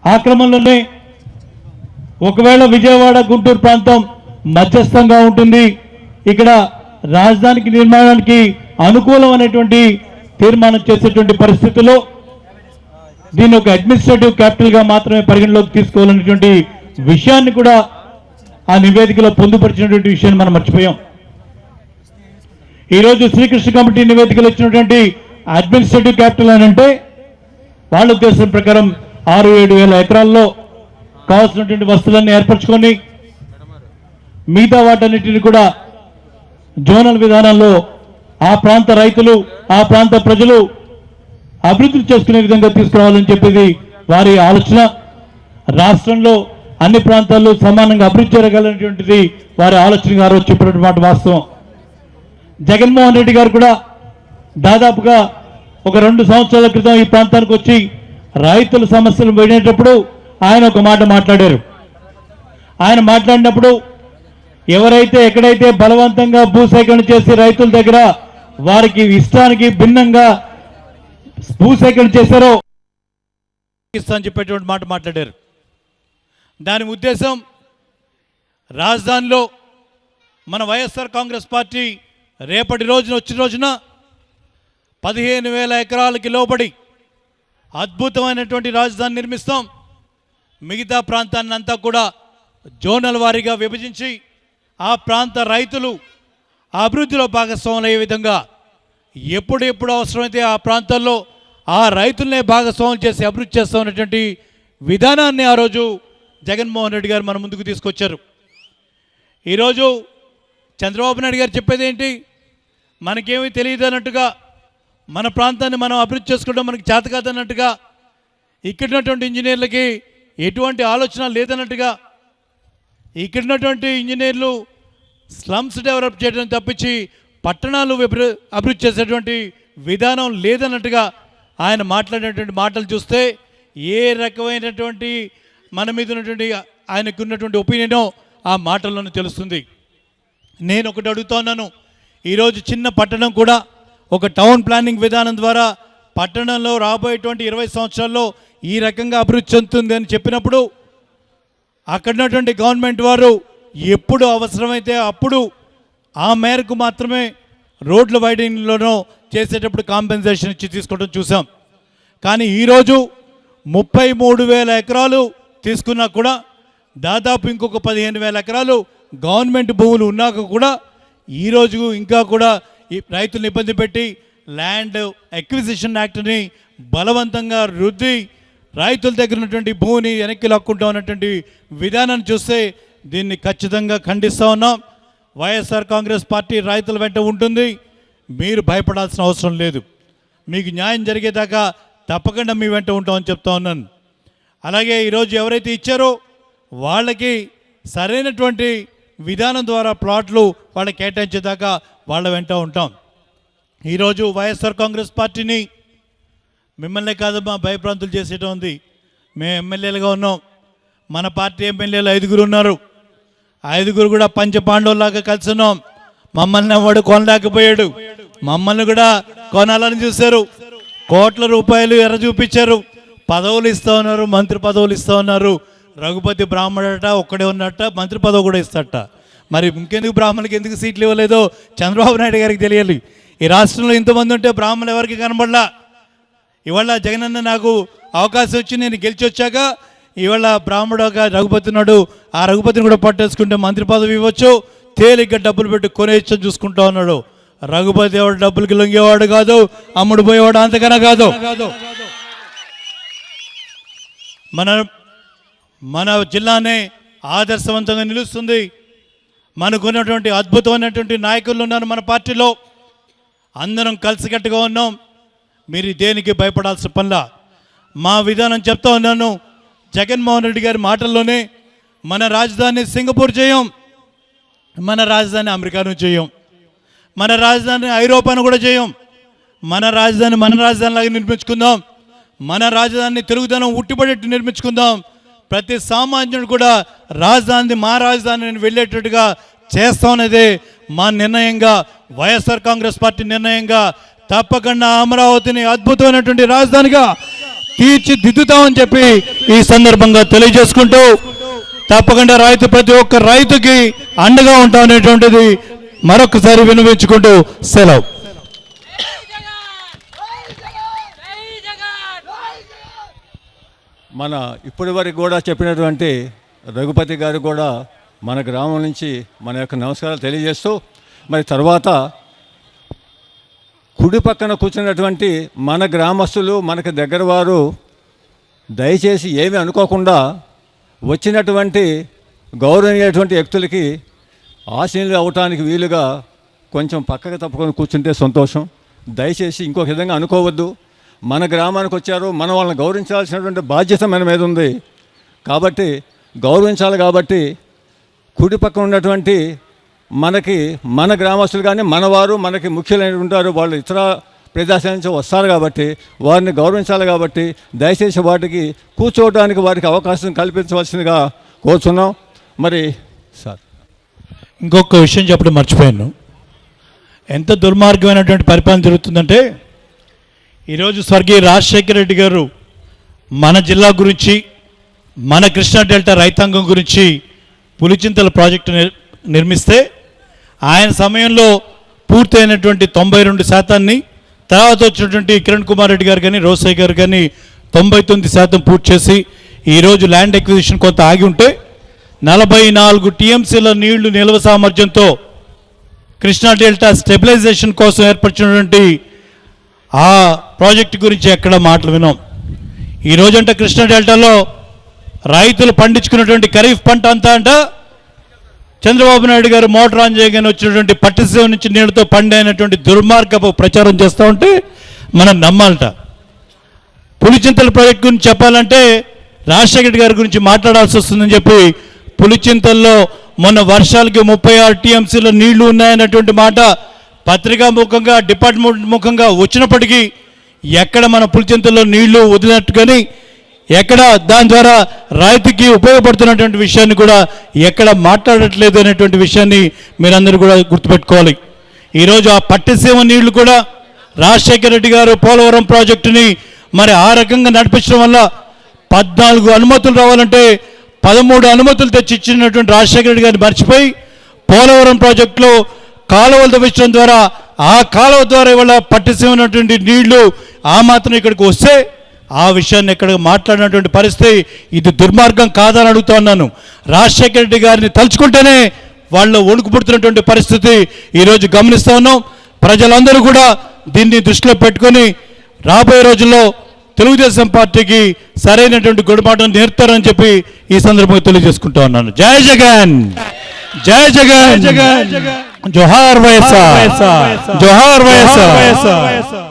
ఆ క్రమంలోనే ఒకవేళ విజయవాడ గుంటూరు ప్రాంతం మధ్యస్థంగా ఉంటుంది, ఇక్కడ రాజధానికి నిర్మాణానికి అనుకూలమైనటువంటి తీర్మానం చేసేటువంటి పరిస్థితుల్లో దీన్ని ఒక అడ్మినిస్ట్రేటివ్ క్యాపిటల్ గా మాత్రమే పరిగణలోకి తీసుకోవాలనేటువంటి విషయాన్ని కూడా ఆ నివేదికలో పొందుపరిచినటువంటి విషయాన్ని మనం మర్చిపోయాం. ఈరోజు శ్రీకృష్ణ కమిటీ నివేదికలు ఇచ్చినటువంటి అడ్మినిస్ట్రేటివ్ క్యాపిటల్ అని అంటే వాళ్ళ ఉద్దేశం ప్రకారం 6-7 వేల ఎకరాల్లో కావాల్సినటువంటి వస్తువులన్నీ ఏర్పరచుకొని మిగతా వాటన్నిటిని కూడా జోనల్ విధానంలో ఆ ప్రాంత రైతులు ఆ ప్రాంత ప్రజలు అభివృద్ధి చేసుకునే విధంగా తీసుకురావాలని చెప్పేది వారి ఆలోచన. రాష్ట్రంలో అన్ని ప్రాంతాల్లో సమానంగా అభివృద్ధి జరగాలనేటువంటిది వారి ఆలోచనగా ఆ రోజు చెప్పినటువంటి మాట వాస్తవం. జగన్మోహన్ రెడ్డి గారు కూడా దాదాపుగా ఒక 2 సంవత్సరాల క్రితం ఈ ప్రాంతానికి వచ్చి రైతుల సమస్యలు వినేటప్పుడు ఆయన ఒక మాట మాట్లాడారు. ఆయన మాట్లాడినప్పుడు ఎవరైతే ఎక్కడైతే బలవంతంగా భూసేకరణ చేసి రైతుల దగ్గర వారికి ఇష్టానికి భిన్నంగా భూసేకరణ చేశారో అని చెప్పేటువంటి మాట మాట్లాడారు. దాని ఉద్దేశం రాజధానిలో మన వైఎస్ఆర్ కాంగ్రెస్ పార్టీ రేపటి రోజున వచ్చిన రోజున 15,000 ఎకరాలకి లోబడి అద్భుతమైనటువంటి రాజధాని నిర్మిస్తాం. మిగతా ప్రాంతాన్ని అంతా కూడా జోనల్ వారీగా విభజించి ఆ ప్రాంత రైతులు అభివృద్ధిలో భాగస్వాములు అయ్యే విధంగా ఎప్పుడెప్పుడు అవసరమైతే ఆ ప్రాంతాల్లో ఆ రైతులనే భాగస్వాములు చేసి అభివృద్ధి చేస్తామనేటువంటి విధానాన్ని ఆ రోజు జగన్మోహన్ రెడ్డి గారు మన ముందుకు తీసుకొచ్చారు. ఈరోజు చంద్రబాబు నాయుడు గారు చెప్పేది ఏంటి, మనకేమీ తెలియదు అన్నట్టుగా, మన ప్రాంతాన్ని మనం అభివృద్ధి చేసుకోవడం మనకి చేత కాదన్నట్టుగా, ఇక్కడున్నటువంటి ఇంజనీర్లకి ఎటువంటి ఆలోచన లేదన్నట్టుగా, ఇక్కడున్నటువంటి ఇంజనీర్లు స్లమ్స్ డెవలప్ చేయడం తప్పించి పట్టణాలు అభివృద్ధి చేసేటువంటి విధానం లేదన్నట్టుగా ఆయన మాట్లాడినటువంటి మాటలు చూస్తే ఏ రకమైనటువంటి మన మీద ఉన్నటువంటి ఆయనకు ఉన్నటువంటి ఒపీనియనో ఆ మాటల్లోనే తెలుస్తుంది. నేను ఒకటి అడుగుతా ఉన్నాను, ఈరోజు చిన్న పట్టణం కూడా ఒక టౌన్ ప్లానింగ్ విధానం ద్వారా పట్టణంలో రాబోయేటువంటి 20 సంవత్సరాల్లో ఈ రకంగా అభివృద్ధి చెందుతుంది అని చెప్పినప్పుడు అక్కడున్నటువంటి గవర్నమెంట్ వారు ఎప్పుడు అవసరమైతే అప్పుడు ఆ మేరకు మాత్రమే రోడ్ల వైడింగ్లోనో చేసేటప్పుడు కాంపెన్సేషన్ ఇచ్చి తీసుకోవడం చూసాం. కానీ ఈరోజు 33,000 ఎకరాలు తీసుకున్నా కూడా దాదాపు ఇంకొక 15,000 ఎకరాలు గవర్నమెంట్ భూములు ఉన్నాక కూడా ఈరోజు ఇంకా కూడా ఈ రైతులను ఇబ్బంది పెట్టి ల్యాండ్ ఎక్విజిషన్ యాక్ట్ని బలవంతంగా రుద్ది రైతుల దగ్గర ఉన్నటువంటి భూమిని వెనక్కి లాక్కుంటా ఉన్నటువంటి విధానాన్ని చూస్తే దీన్ని ఖచ్చితంగా ఖండిస్తూ ఉన్నాం. వైఎస్ఆర్ కాంగ్రెస్ పార్టీ రైతుల వెంట ఉంటుంది, మీరు భయపడాల్సిన అవసరం లేదు. మీకు న్యాయం జరిగేదాకా తప్పకుండా మీ వెంట ఉంటామని చెప్తా ఉన్నాను. అలాగే ఈరోజు ఎవరైతే ఇచ్చారో వాళ్ళకి సరైనటువంటి విధానం ద్వారా ప్లాట్లు వాళ్ళకి కేటాయించేదాకా వాళ్ళ వెంట ఉంటాం. ఈరోజు వైఎస్ఆర్ కాంగ్రెస్ పార్టీని మిమ్మల్ని కాదమ్మా భయభ్రాంతులు చేసేయడం ఉంది. మేము ఎమ్మెల్యేలుగా ఉన్నాం, మన పార్టీ ఎమ్మెల్యేలు 5 ఉన్నారు. 5 కూడా పంచపాండవులాగా కలిసి ఉన్నాం. మమ్మల్ని ఎవడు కొనలేకపోయాడు, మమ్మల్ని కూడా కొనాలని చూశారు. కోట్ల రూపాయలు ఎర్ర చూపించారు, పదవులు ఇస్తూ ఉన్నారు, మంత్రి పదవులు ఇస్తూ ఉన్నారు. రఘుపతి బ్రాహ్మణట ఒక్కడే ఉన్నట్ట, మంత్రి పదవి కూడా ఇస్తాట. మరి ఇంకెందుకు బ్రాహ్మణులకి ఎందుకు సీట్లు ఇవ్వలేదో చంద్రబాబు నాయుడు గారికి తెలియాలి. ఈ రాష్ట్రంలో ఇంతమంది ఉంటే బ్రాహ్మణులు ఎవరికి కనబడలా. ఇవాళ జగనన్న నాకు అవకాశం వచ్చి నేను గెలిచి వచ్చాక ఇవాళ బ్రాహ్మడు ఒక రఘుపతి ఉన్నాడు, ఆ రఘుపతిని కూడా పట్టేసుకుంటే మంత్రి పదవి ఇవ్వచ్చు, తేలిగ్గా డబ్బులు పెట్టి కొనేయచ్చు చూసుకుంటా ఉన్నాడు. రఘుపతి ఎవడు డబ్బులకి లొంగేవాడు కాదు, అమ్ముడు పోయేవాడు అంతకన్నా కాదు. మన జిల్లానే ఆదర్శవంతంగా నిలుస్తుంది. మనకున్నటువంటి అద్భుతమైనటువంటి నాయకులు ఉన్నారు మన పార్టీలో, అందరం కలిసికట్టుగా ఉన్నాం. మీరు దేనికి భయపడాల్సిన పనిలా. మా విధానం చెప్తా ఉన్నాను, జగన్మోహన్ రెడ్డి గారి మాటల్లోనే మన రాజధాని సింగపూర్ చేయం, మన రాజధాని అమెరికాను చేయం, మన రాజధాని ఐరోపాను కూడా చేయం. మన రాజధానిలాగా నిర్మించుకుందాం. మన రాజధానిని తెలుగుదనం ఉట్టిపడేట్టు నిర్మించుకుందాం. ప్రతి సామాన్యుడు కూడా రాజధాని మా రాజధానిని వెళ్ళేటట్టుగా చేస్తామనేదే మా నిర్ణయంగా, వైఎస్ఆర్ కాంగ్రెస్ పార్టీ నిర్ణయంగా. తప్పకుండా అమరావతిని అద్భుతమైనటువంటి రాజధానిగా తీర్చిదిద్దుతామని చెప్పి ఈ సందర్భంగా తెలియజేసుకుంటూ తప్పకుండా ప్రతి ఒక్క రైతుకి అండగా ఉంటాం అనేటువంటిది మరొకసారి వినిపించుకుంటూ సెలవు. మన ఇప్పటి వరకు కూడా చెప్పినటువంటి రఘుపతి గారు కూడా మన గ్రామం నుంచి మన యొక్క నమస్కారాలు తెలియజేస్తూ, మరి తర్వాత కుడి పక్కన కూర్చున్నటువంటి మన గ్రామస్తులు, మనకు దగ్గర వారు దయచేసి ఏమీ అనుకోకుండా వచ్చినటువంటి గౌరవనీయటువంటి వ్యక్తులకి ఆశీనులు అవటానికి వీలుగా కొంచెం పక్కకు తప్పుకొని కూర్చుంటే సంతోషం. దయచేసి ఇంకొక విధంగా అనుకోవద్దు. మన గ్రామానికి వచ్చారు, మనం వాళ్ళని గౌరవించాల్సినటువంటి బాధ్యత మన మీద ఉంది కాబట్టి గౌరవించాలి. కాబట్టి కుడి పక్కన ఉన్నటువంటి మన గ్రామస్తులు కానీ మనవారు మనకి ముఖ్యులైన ఉంటారు, వాళ్ళు ఇతర ప్రదేశాల నుంచి వస్తారు కాబట్టి వారిని గౌరవించాలి. కాబట్టి దయచేసి వాటికి కూర్చోవడానికి వారికి అవకాశం కల్పించవలసిందిగా కోరుచున్నాం. మరి సార్ ఇంకొక విషయం చెప్పడం మర్చిపోయాను. ఎంత దుర్మార్గమైనటువంటి పరిపాలన జరుగుతుందంటే, ఈరోజు స్వర్గీయ రాజశేఖర రెడ్డి గారు మన జిల్లా గురించి, మన కృష్ణా డెల్టా రైతాంగం గురించి పులిచింతల ప్రాజెక్టు నిర్మిస్తే ఆయన సమయంలో పూర్తయినటువంటి 92%, తర్వాత వచ్చినటువంటి కిరణ్ కుమార్ రెడ్డి గారు కానీ రోసయ్య గారు కానీ 99% పూర్తి చేసి ఈరోజు ల్యాండ్ ఎక్విజిషన్ కొంత ఆగి ఉంటే 44 టీఎంసీల నీళ్లు నిల్వ సామర్థ్యంతో కృష్ణా డెల్టా స్టెబిలైజేషన్ కోసం ఏర్పరిచినటువంటి ఆ ప్రాజెక్టు గురించి ఎక్కడ మాటలు విన్నాం. ఈరోజంటే కృష్ణా డెల్టాలో రైతులు పండించుకున్నటువంటి ఖరీఫ్ పంట అంతా అంట చంద్రబాబు నాయుడు గారు మోటార్ ఆన్ చేయగానే వచ్చినటువంటి పట్టిసీమ నుంచి నీళ్ళతో పండైనటువంటి దుర్మార్గపు ప్రచారం చేస్తూ ఉంటే మనం నమ్మాలట. పులిచింతల ప్రాజెక్టు గురించి చెప్పాలంటే రాజశేఖర గారి గురించి మాట్లాడాల్సి వస్తుందని చెప్పి పులిచింతల్లో మొన్న వర్షాలకి 36 టీఎంసీల నీళ్లు ఉన్నాయన్నటువంటి మాట పత్రికా ముఖంగా డిపార్ట్మెంట్ ముఖంగా వచ్చినప్పటికీ ఎక్కడ మన పులిచింతల్లో నీళ్లు వదిలినట్టు కానీ ఎక్కడ దాని ద్వారా రైతుకి ఉపయోగపడుతున్నటువంటి విషయాన్ని కూడా ఎక్కడ మాట్లాడట్లేదు అనేటువంటి విషయాన్ని మీరందరూ కూడా గుర్తుపెట్టుకోవాలి. ఈరోజు ఆ పట్టిసీమ నీళ్లు కూడా రాజశేఖర రెడ్డి గారు పోలవరం ప్రాజెక్టుని మరి ఆ రకంగా నడిపించడం వల్ల 14 అనుమతులు రావాలంటే 13 అనుమతులు తెచ్చి ఇచ్చినటువంటి రాజశేఖర రెడ్డి గారిని మర్చిపోయి పోలవరం ప్రాజెక్టులో కాలువలు తవ్వించడం ద్వారా ఆ కాలువ ద్వారా ఇవాళ పట్టిసీమ ఉన్నటువంటి నీళ్లు ఆ మాత్రం ఇక్కడికి వస్తే ఆ విషయాన్ని ఎక్కడ మాట్లాడినటువంటి పరిస్థితి ఇది దుర్మార్గం కాదని అడుగుతా ఉన్నాను. రాజశేఖర రెడ్డి గారిని తలుచుకుంటేనే వాళ్ళు వణుకు పుడుతున్నటువంటి పరిస్థితి ఈరోజు గమనిస్తూ ఉన్నాం. ప్రజలందరూ కూడా దీన్ని దృష్టిలో పెట్టుకొని రాబోయే రోజుల్లో తెలుగుదేశం పార్టీకి సరైనటువంటి గుణపాఠం నేర్తారని చెప్పి ఈ సందర్భంగా తెలియజేసుకుంటా ఉన్నాను. జై జగన్, జై జగన్, జోహార్ వైఎస్ఆర్, జోహార్ వైఎస్ఆర్.